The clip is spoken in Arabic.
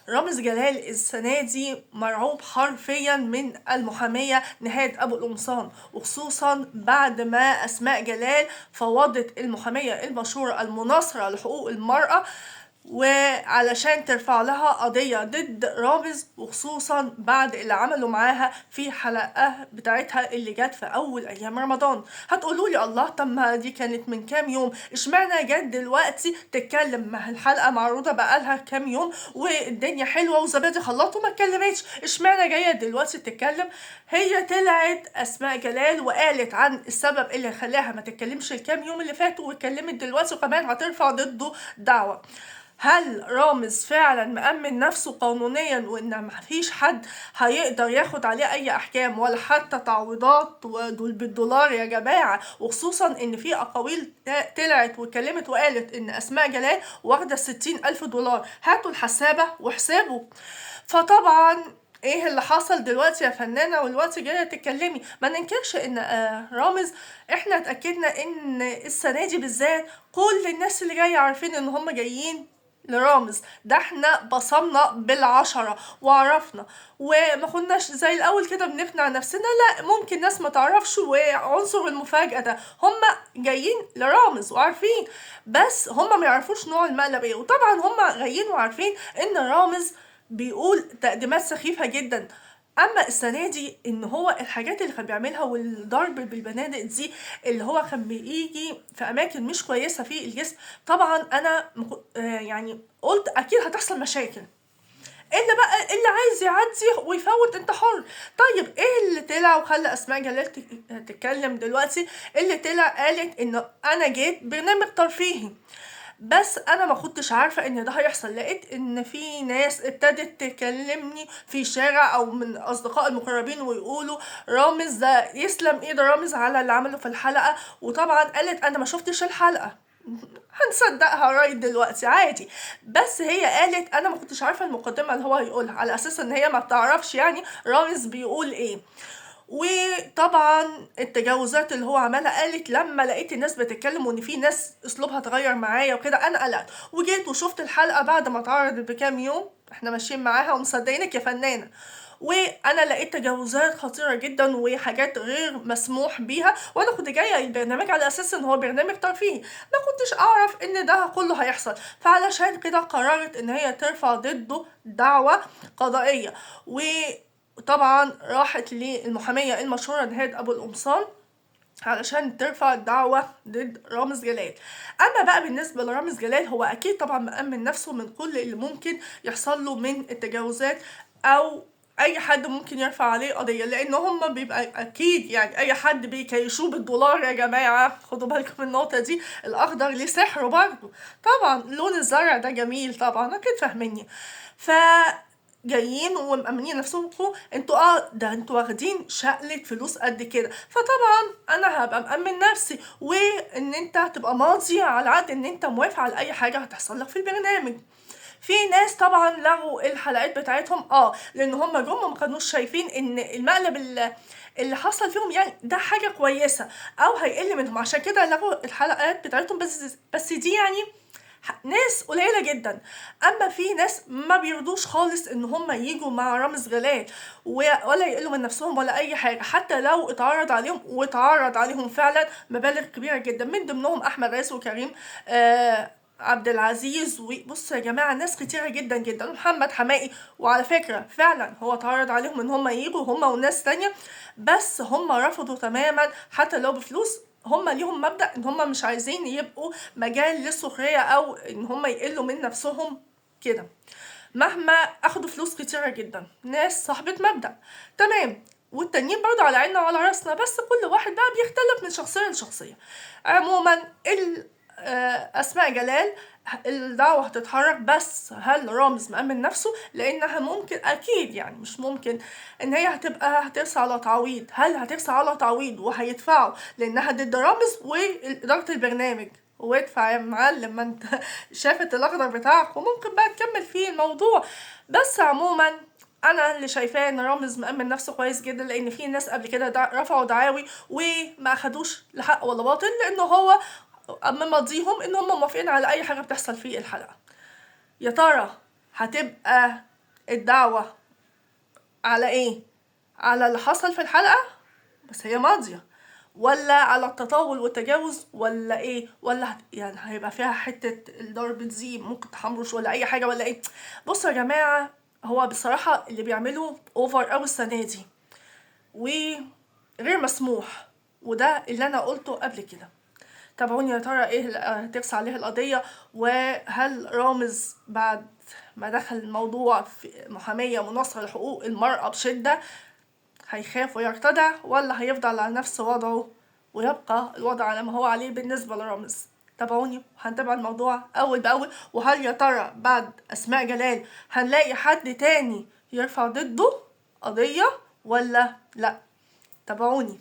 رامز جلال السنة دي مرعوب حرفيا من المحامية نهاد أبو القمصان، وخصوصا بعد ما أسماء جلال فوضت المحامية المشهورة المناصرة لحقوق المرأة وعلشان ترفع لها قضية ضد رامز، وخصوصا بعد اللي عملوا معاها في حلقة بتاعتها اللي جت في أول أيام رمضان. هتقولولي الله، طب ما دي كانت من كام يوم، اشمعنى جت دلوقتي تتكلم؟ ما الحلقة معروضة بقالها كام يوم والدنيا حلوة وزبادي خلاط وما اتكلمتش، اشمعنى جاية دلوقتي تتكلم؟ هي طلعت أسماء جلال وقالت عن السبب اللي خلاها ما تتكلمش الكام يوم اللي فاتوا، واتكلمت دلوقتي وكمان هترفع ضده دعوة. هل رامز فعلا مأمن نفسه قانونيا وان مفيش حد هيقدر ياخد عليه اي احكام ولا حتى تعويضات ودول بالدولار يا جماعة؟ وخصوصا ان في اقاويل طلعت واتكلمت وقالت ان اسماء جلال واخدة 60,000 دولار. هاتوا الحسابة واحسبوا. فطبعا ايه اللي حصل دلوقتي يا فنانة والوقت جاية تتكلمي؟ ما ننكرش ان رامز، احنا اتأكدنا ان السنة دي بالذات كل الناس اللي جاية عارفين ان هم جايين لرامز، ده احنا بصمنا بالعشرة وعرفنا، وما كناش زي الاول كده بنقنع نفسنا، لا ممكن ناس ما تعرفش وعنصر المفاجأة ده، هم جايين لرامز وعارفين، بس هم ما يعرفوش نوع المقلب ايه. وطبعا هم جايين وعارفين ان رامز بيقول تقديمات سخيفة جدا. اما السنه دي ان هو الحاجات اللي كان بيعملها والضرب بالبنادق دي اللي هو كان بيجي في اماكن مش كويسه في الجسم، طبعا انا يعني قلت اكيد هتحصل مشاكل، اللي بقى اللي عايز يعدي ويفوت انت حر. طيب ايه اللي طلع وخلى اسماء جلال تتكلم دلوقتي؟ اللي طلع قالت ان انا جيت برنامج ترفيهي، بس انا ما كنتش عارفه ان ده هيحصل. لقيت ان في ناس ابتدت تكلمني في شارع او من اصدقاء المقربين ويقولوا رامز ده يسلم ايد رامز على اللي عمله في الحلقه. وطبعا قالت انا ما شفتش الحلقه، هنصدقها رايت دلوقتي عادي، بس هي قالت انا ما كنتش عارفه المقدمه اللي هو هيقولها، على اساس ان هي ما بتعرفش يعني رامز بيقول ايه. وطبعا التجاوزات اللي هو عملها، قالت لما لقيت الناس بتتكلم وان في ناس اسلوبها اتغير معايا وكده انا قلقت، وجيت وشفت الحلقه بعد ما اتعرضت بكام يوم، احنا ماشيين معاها ومصدقينك يا فنانه، وانا لقيت تجاوزات خطيره جدا وحاجات غير مسموح بيها، وانا كنت جايه البرنامج على اساس ان هو برنامج ترفيهي، ما كنتش اعرف ان ده كله هيحصل. فعلشان كده قررت ان هي ترفع ضده دعوه قضائيه، وطبعا راحت للمحاميه المشهوره نهاد ابو القمصان علشان ترفع دعوة ضد رامز جلال. اما بقى بالنسبة لرامز جلال، هو اكيد طبعا مأمن نفسه من كل اللي ممكن يحصل له من التجاوزات، او اي حد ممكن يرفع عليه قضية، لان هم بيبقى اكيد يعني اي حد بيكيشوه بالدولار يا جماعة، خدوا بالكم من النقطة دي، الاخضر ليه سحر برضه، طبعا لون الزرع ده جميل طبعا اكيد فاهميني. ف جايين ومأمنين نفسهم انتوا ده انتوا واخدين شقلة فلوس قد كده، فطبعا انا هبقى مأمن نفسي، وان انت هتبقى ماضي على عقد ان انت موافق على اي حاجة هتحصل لك في البرنامج. في ناس طبعا لغوا الحلقات بتاعتهم لان هم جم ما كانوش شايفين ان المقلب اللي حصل فيهم يعني ده حاجة كويسة او هيقل منهم، عشان كده لغوا الحلقات بتاعتهم. بس دي يعني ناس قليلة جدا. اما في ناس ما بيرضوش خالص ان هم يجوا مع رامز جلال ولا يقلوا من نفسهم ولا اي حاجة، حتى لو اتعرض عليهم، واتعرض عليهم فعلا مبالغ كبيرة جدا، من ضمنهم احمد رئيس وكريم عبد العزيز، وبصوا يا جماعة ناس كتيرة جدا جدا، محمد حمائي. وعلى فكرة فعلا هو اتعرض عليهم ان هم يجوا هم وناس تانية، بس هم رفضوا تماما حتى لو بفلوس. هم ليهم مبدأ ان هم مش عايزين يبقوا مجال للسخرية او ان هم يقلوا من نفسهم كده، مهما اخدوا فلوس كتيرة جدا، ناس صاحبة مبدأ تمام. والتانيين برضه على عيننا وعلى راسنا، بس كل واحد بقى بيختلف من شخصية لشخصية. عموما اسماء جلال الدعوة هتتحرك، بس هل رامز مأمن نفسه؟ لانها ممكن اكيد يعني مش ممكن ان هي هترسى على تعويض. هل هترسى على تعويض وهيدفعوا لانها ضد رامز وادارة البرنامج؟ وادفع يا معلم، ما انت شافت الاخضر بتاعك وممكن بقى تكمل فيه الموضوع. بس عموما انا اللي شايفاه ان رامز مأمن نفسه كويس جدا، لان في ناس قبل كده رفعوا دعاوي وما اخدوش لحق ولا باطل، لانه هو ماضيهم ان هم موافقين على اي حاجه بتحصل في الحلقه. يا ترى هتبقى الدعوة على ايه؟ على اللي حصل في الحلقة بس هي ماضية، ولا على التطاول والتجاوز، ولا ايه؟ ولا يعني هيبقى فيها حتة ضربة زي ممكن تحمرش ولا اي حاجة ولا ايه؟ بصوا يا جماعة، هو بصراحة اللي بيعملوا اوفر اوي السنة دي وغير مسموح، وده اللي انا قلته قبل كده. تابعوني يا ترى ايه اللي هترسى عليه القضية، وهل رامز بعد ما دخل الموضوع في محامية مناصرة لحقوق المرأة بشدة هيخاف ويرتدع، ولا هيفضل على نفس وضعه ويبقى الوضع على ما هو عليه بالنسبة لرامز؟ تابعوني وهنتابع الموضوع أول بأول. وهل يا ترى بعد أسماء جلال هنلاقي حد تاني يرفع ضده قضية ولا لأ؟ تابعوني.